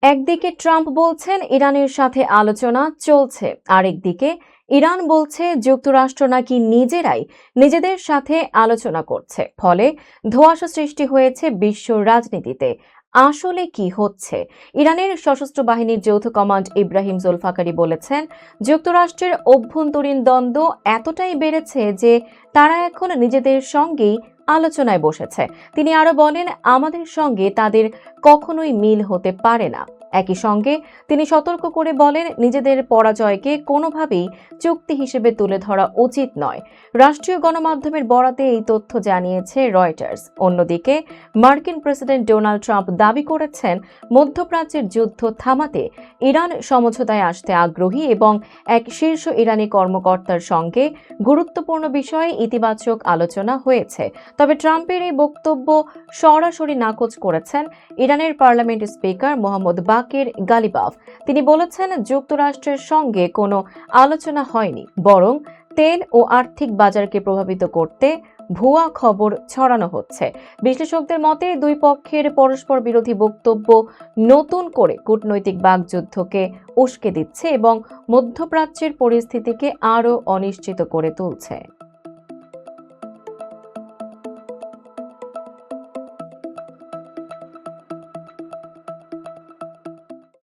একদিকে ট্রাম্প বলছেন ইরানের সাথে আলোচনা চলছে, আরেকদিকে ইরান বলছে যুক্তরাষ্ট্র নাকি নিজেরাই নিজেদের সাথে আলোচনা করছে। ফলে ধোঁয়াশা সৃষ্টি হয়েছে বিশ্ব রাজনীতিতে। আসলে কি হচ্ছে? ইরানের সশস্ত্র বাহিনীর যৌথ কমান্ড ইব্রাহিম জোলফাকারি বলেছেন, যুক্তরাষ্ট্রের অভ্যন্তরীণ দ্বন্দ্ব এতটাই বেড়েছে যে তারা এখন নিজেদের সঙ্গেই আলোচনায় বসেছে। তিনি আরো বলেন, আমাদের সঙ্গে তাদের কখনোই মিল হতে পারে না। একই সঙ্গে তিনি সতর্ক করে বলেন, নিজেদের পরাজয়কে কোনোভাবেই চুক্তি হিসেবে তুলে ধরা উচিত নয়। রাষ্ট্রীয় গণমাধ্যমের বরাতে এই তথ্য জানিয়েছে রয়টার্স। অন্যদিকে মার্কিন প্রেসিডেন্ট ডোনাল্ড ট্রাম্প দাবি করেছেন, মধ্যপ্রাচ্যের যুদ্ধ থামাতে ইরান সমঝোতায় আসতে আগ্রহী এবং এক শীর্ষ ইরানি কর্মকর্তার সঙ্গে গুরুত্বপূর্ণ বিষয়ে ইতিবাচক আলোচনা হয়েছে। তবে ট্রাম্পের এই বক্তব্য সরাসরি নাকচ করেছেন ইরানের পার্লামেন্ট স্পিকার মোহাম্মদ বাকির গালিবাফ। তিনি বলেছেন, যুক্তরাষ্ট্রের সঙ্গে কোনো আলোচনা হয়নি, বরং তেল ও আর্থিক বাজারকে প্রভাবিত করতে ভুয়া খবর ছড়ানো হচ্ছে। বিশ্লেষকদের মতে দুই পক্ষের পরস্পর বিরোধী বক্তব্য নতুন করে কূটনৈতিক বাকযুদ্ধকে উস্কে দিচ্ছে এবং মধ্যপ্রাচ্যের পরিস্থিতিকে আরও অনিশ্চিত করে তুলছে।